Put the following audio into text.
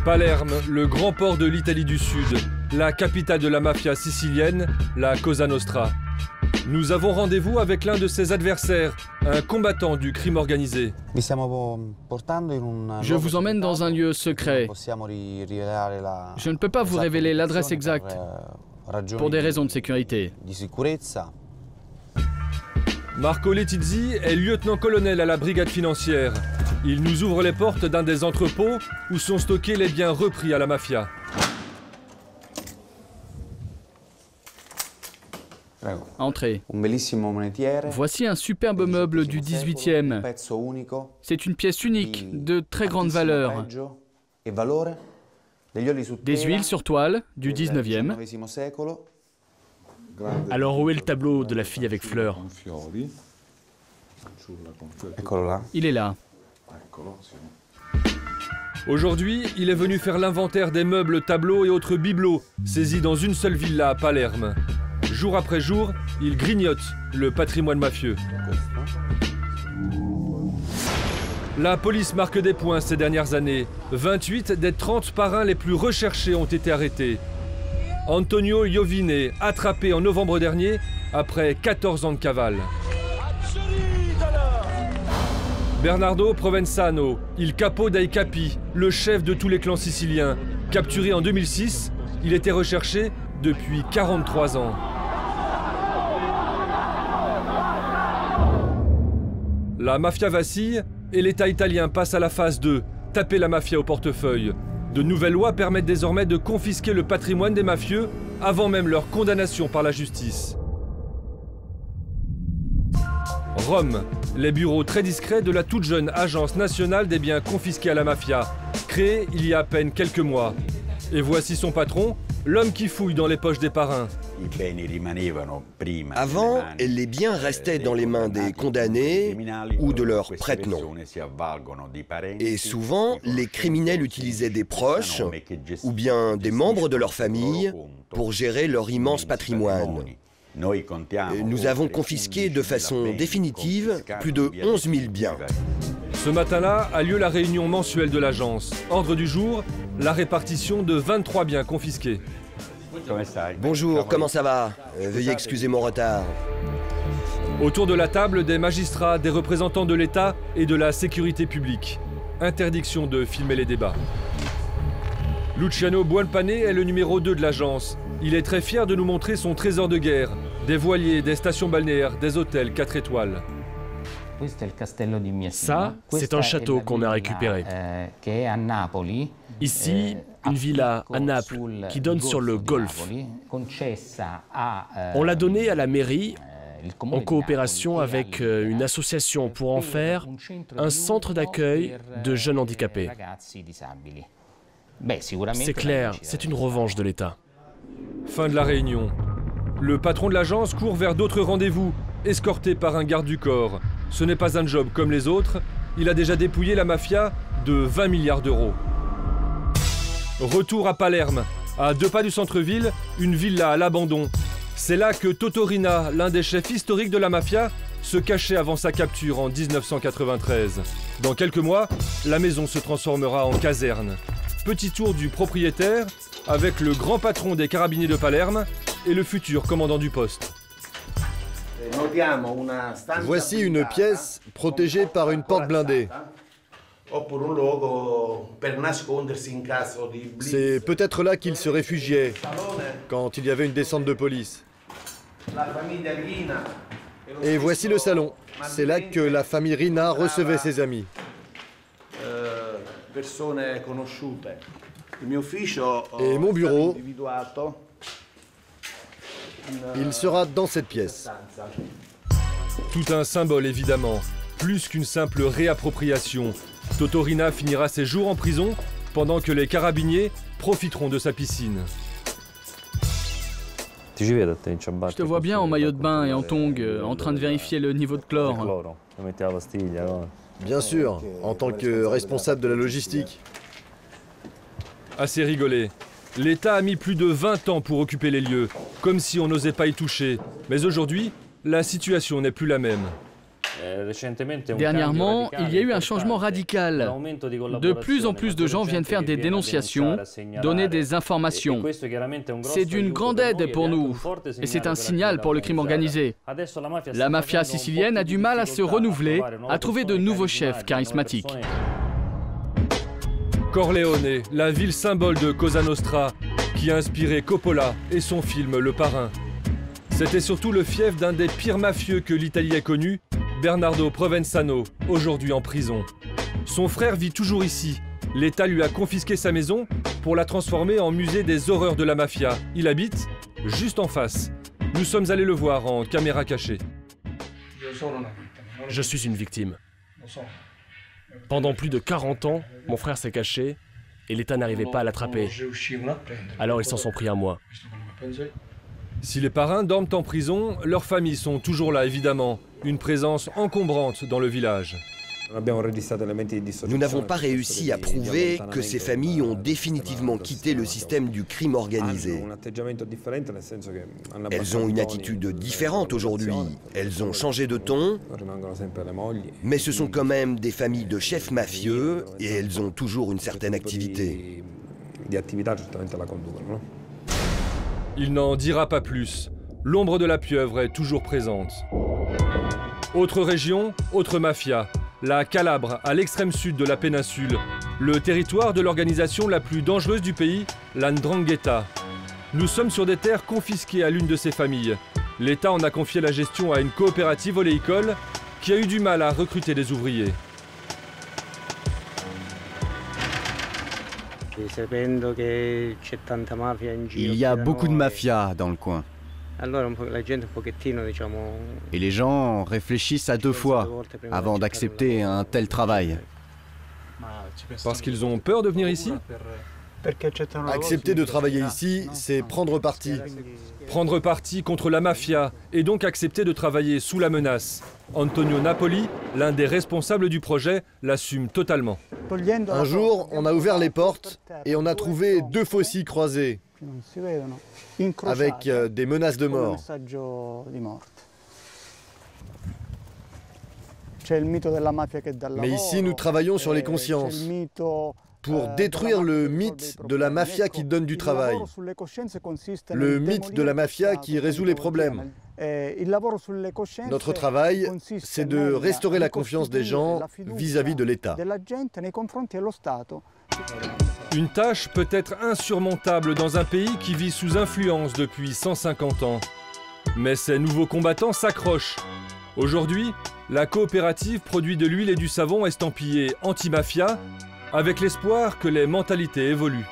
Palerme, le grand port de l'Italie du Sud, la capitale de la mafia sicilienne, la Cosa Nostra. Nous avons rendez-vous avec l'un de ses adversaires, un combattant du crime organisé. Je vous emmène dans un lieu secret. Je ne peux pas vous révéler l'adresse exacte, pour des raisons de sécurité. Marco Letizzi est lieutenant-colonel à la brigade financière. Il nous ouvre les portes d'un des entrepôts où sont stockés les biens repris à la mafia. Entrez. Voici un superbe meuble du XVIIIe. C'est une pièce unique, de très grande valeur. Des huiles sur toile du XIXe. Alors où est le tableau de la fille avec fleurs? Il est là. Aujourd'hui, il est venu faire l'inventaire des meubles, tableaux et autres bibelots saisis dans une seule villa à Palerme. Jour après jour, il grignote le patrimoine mafieux. La police marque des points ces dernières années. 28 des 30 parrains les plus recherchés ont été arrêtés. Antonio Iovine, attrapé en novembre dernier après 14 ans de cavale. Bernardo Provenzano, il capo dei capi, le chef de tous les clans siciliens. Capturé en 2006, il était recherché depuis 43 ans. La mafia vacille et l'État italien passe à la phase 2, taper la mafia au portefeuille. De nouvelles lois permettent désormais de confisquer le patrimoine des mafieux avant même leur condamnation par la justice. Rome, les bureaux très discrets de la toute jeune Agence nationale des biens confisqués à la mafia, créée il y a à peine quelques mois. Et voici son patron, l'homme qui fouille dans les poches des parrains. Avant, les biens restaient dans les mains des condamnés ou de leurs prête-noms. Et souvent, les criminels utilisaient des proches ou bien des membres de leur famille pour gérer leur immense patrimoine. Nous avons confisqué de façon définitive plus de 11 000 biens. Ce matin-là a lieu la réunion mensuelle de l'agence. Ordre du jour, la répartition de 23 biens confisqués. Bonjour, comment ça va? Veuillez excuser mon retard. Autour de la table, des magistrats, des représentants de l'État et de la sécurité publique. Interdiction de filmer les débats. Luciano Buonpane est le numéro 2 de l'agence. Il est très fier de nous montrer son trésor de guerre. Des voiliers, des stations balnéaires, des hôtels 4 étoiles. Ça, c'est un château qu'on a récupéré. Ici, une villa à Naples qui donne sur le golfe. On l'a donnée à la mairie en coopération avec une association pour en faire un centre d'accueil de jeunes handicapés. C'est clair, c'est une revanche de l'État. Fin de la réunion. Le patron de l'agence court vers d'autres rendez-vous, escorté par un garde du corps. Ce n'est pas un job comme les autres, il a déjà dépouillé la mafia de 20 milliards d'euros. Retour à Palerme, à 2 pas du centre-ville, une villa à l'abandon. C'est là que Toto Riina, l'un des chefs historiques de la mafia, se cachait avant sa capture en 1993. Dans quelques mois, la maison se transformera en caserne. Petit tour du propriétaire, avec le grand patron des carabiniers de Palerme et le futur commandant du poste. Voici une pièce protégée par une porte blindée. C'est peut-être là qu'il se réfugiait quand il y avait une descente de police. Et voici le salon. C'est là que la famille Riina recevait ses amis. Et mon bureau, il sera dans cette pièce. Tout un symbole évidemment, plus qu'une simple réappropriation. Toto Riina finira ses jours en prison pendant que les carabiniers profiteront de sa piscine. Je te vois bien en maillot de bain et en tongs, en train de vérifier le niveau de chlore. Bien sûr, en tant que responsable de la logistique. Assez rigolé. L'État a mis plus de 20 ans pour occuper les lieux, comme si on n'osait pas y toucher. Mais aujourd'hui, la situation n'est plus la même. Dernièrement, il y a eu un changement radical. De plus en plus de gens viennent faire des dénonciations, donner des informations. C'est d'une grande aide pour nous et c'est un signal pour le crime organisé. La mafia sicilienne a du mal à se renouveler, à trouver de nouveaux chefs charismatiques. Corleone, la ville symbole de Cosa Nostra, qui a inspiré Coppola et son film Le Parrain. C'était surtout le fief d'un des pires mafieux que l'Italie ait connu, Bernardo Provenzano, aujourd'hui en prison. Son frère vit toujours ici. L'État lui a confisqué sa maison pour la transformer en musée des horreurs de la mafia. Il habite juste en face. Nous sommes allés le voir en caméra cachée. Je suis une victime. Pendant plus de 40 ans, mon frère s'est caché et l'État n'arrivait pas à l'attraper. Alors ils s'en sont pris à moi. Si les parrains dorment en prison, leurs familles sont toujours là, évidemment. Une présence encombrante dans le village. Nous n'avons pas réussi à prouver que ces familles ont définitivement quitté le système du crime organisé. Elles ont une attitude différente aujourd'hui. Elles ont changé de ton, mais ce sont quand même des familles de chefs mafieux et elles ont toujours une certaine activité. Il n'en dira pas plus. L'ombre de la pieuvre est toujours présente. Autre région, autre mafia. La Calabre, à l'extrême sud de la péninsule. Le territoire de l'organisation la plus dangereuse du pays, la 'Ndrangheta. Nous sommes sur des terres confisquées à l'une de ces familles. L'État en a confié la gestion à une coopérative oléicole qui a eu du mal à recruter des ouvriers. Il y a beaucoup de mafia dans le coin. Et les gens réfléchissent à 2 fois avant d'accepter un tel travail. Parce qu'ils ont peur de venir ici? Accepter de travailler ici, c'est prendre parti. Prendre parti contre la mafia et donc accepter de travailler sous la menace. Antonio Napoli, l'un des responsables du projet, l'assume totalement. Un jour, on a ouvert les portes et on a trouvé 2 fossis croisés, avec des menaces de mort. Mais ici, nous travaillons sur les consciences, pour détruire le mythe de la mafia qui donne du travail, le mythe de la mafia qui résout les problèmes. Notre travail, c'est de restaurer la confiance des gens vis-à-vis de l'État. Une tâche peut-être insurmontable dans un pays qui vit sous influence depuis 150 ans. Mais ces nouveaux combattants s'accrochent. Aujourd'hui, la coopérative produit de l'huile et du savon estampillés anti-mafia, avec l'espoir que les mentalités évoluent.